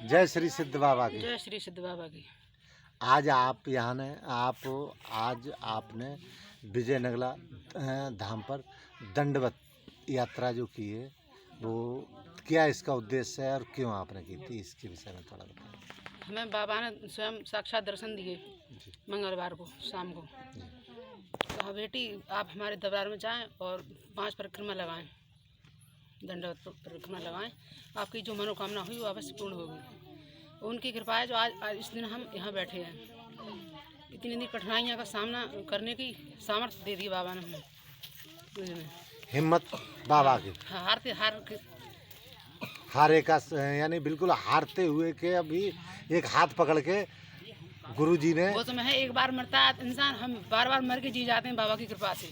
जय श्री सिद्ध बाबा की। जय श्री सिद्ध बाबा की। आज आप यहाँ ने आज आपने विजयनगला धाम पर दंडवत यात्रा जो की है, वो क्या इसका उद्देश्य है और क्यों आपने की थी, इसके विषय में थोड़ा बताएं। हमें बाबा ने स्वयं साक्षात दर्शन दिए मंगलवार को शाम को। कहा बेटी आप हमारे दरबार में जाएं और 5 परिक्रमा लगाएं, दंडवत परिक्रमा लगाएं, आपकी जो मनोकामना हुई वो अवश्य पूर्ण होगी। उनकी कृपा है जो आज इस दिन हम यहाँ बैठे हैं। इतनी कठिनाइयों का सामना करने की सामर्थ्य दे दी बाबा ने हमें। हिम्मत बाबा की। हारे का यानी बिल्कुल हारते हुए के अभी एक हाथ पकड़ के गुरु जी ने, वो समय है एक बार मरता है इंसान, हम बार बार मर के जी जाते हैं बाबा की कृपा से।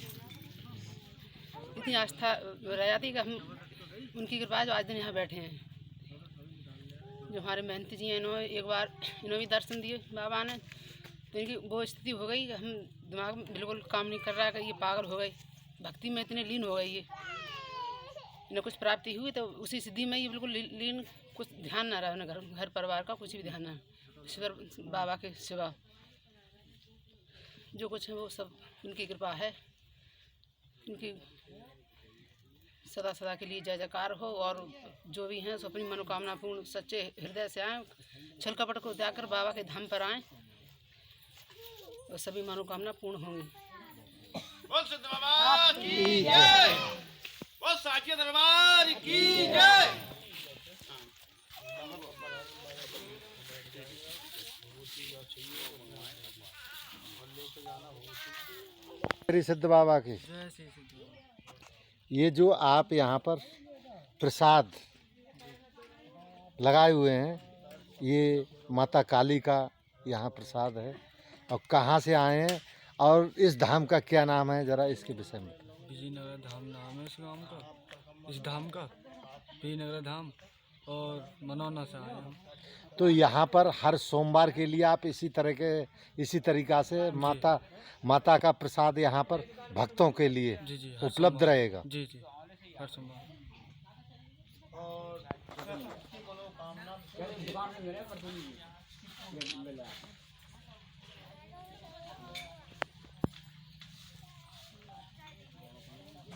इतनी आस्था रह जाती है कि हम उनकी कृपा है जो आज दिन यहाँ बैठे हैं। जो हमारे महंत जी हैं इन्होंने भी दर्शन दिए बाबा ने, तो इनकी वो स्थिति हो गई कि हम दिमाग में बिल्कुल काम नहीं कर रहा है कि ये पागल हो गई, भक्ति में इतने लीन हो गई ये। इन्हें कुछ प्राप्ति हुई तो उसी सिद्धि में ये बिल्कुल लीन, कुछ ध्यान ना रहा उन्हें, घर परिवार का कुछ भी ध्यान ना, ईश्वर बाबा के सिवा जो कुछ है वो सब उनकी कृपा है। उनकी सदा सदा के लिए जय जयकार हो, और जो भी हैं सो अपनी मनोकामना पूर्ण सच्चे हृदय से आएँ, छल कपट को त्याग कर बाबा के धाम पर आएँ और सभी मनोकामना पूर्ण होंगी। बोल सिद्ध बाबा की जय, बोल साचे दरबार की जय। श्री सिद्ध बाबा की। ये जो आप यहाँ पर प्रसाद लगाए हुए हैं, ये माता काली का यहाँ प्रसाद है, और कहाँ से आए हैं और इस धाम का क्या नाम है, जरा इसके विषय में। विजयनगला धाम नाम है इस गाँव का, इस धाम का विजयनगला धाम, और मनौना से आए हैं। तो यहाँ पर हर सोमवार के लिए आप इसी तरीका से माता का प्रसाद यहाँ पर भक्तों के लिए जी उपलब्ध रहेगा। जी हर सोमवार।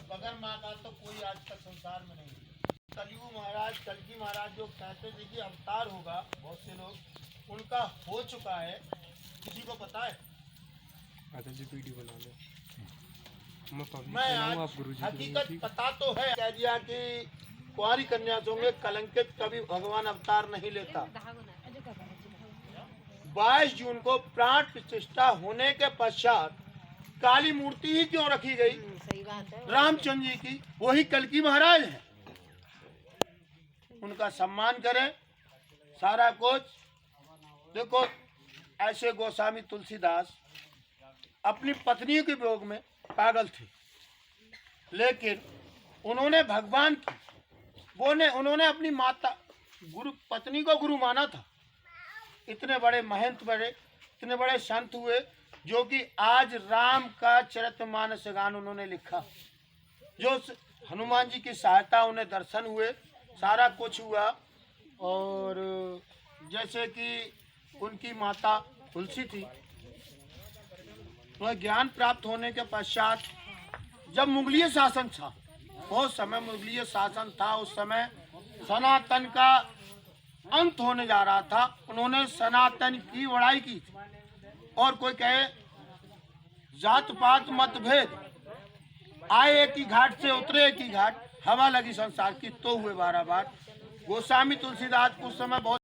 बगैर माँ का तो कोई आज तक संसार में नहीं। कलयुग महाराज, कलकी महाराज जो कहते थे कि अवतार होगा, बहुत से लोग उनका हो चुका है, किसी को पता है? जी वीडियो बना लो, मैं आज हकीकत पता तो है, कह दिया कि कुंवारी कन्या होंगे कलंकित, कभी भगवान अवतार नहीं लेता। 22 जून को प्राण प्रतिष्ठा होने के पश्चात काली मूर्ति ही क्यों रखी गई? रामचंद्र जी की, वही कलकी महाराज है, उनका सम्मान करें, सारा कुछ। देखो ऐसे गोस्वामी तुलसीदास अपनी पत्नी के वियोग में पागल थे, लेकिन उन्होंने भगवान की उन्होंने अपनी माता गुरु पत्नी को गुरु माना था। इतने बड़े महंत इतने बड़े संत हुए जो कि आज राम का चरितमानस गान उन्होंने लिखा, जो हनुमान जी की सहायता उन्हें दर्शन हुए, सारा कुछ हुआ। और जैसे कि उनकी माता तुलसी थी, वह ज्ञान प्राप्त होने के पश्चात जब मुगलिय शासन था, बहुत समय मुगलिय शासन था, उस समय सनातन का अंत होने जा रहा था, उन्होंने सनातन की बड़ाई की थी। और कोई कहे जात पात मतभेद, आए एक ही घाट से उतरे एक ही घाट, हवा लगी संसार की तो हुए 12 बार। गोस्वामी तुलसीदास उस समय बहुत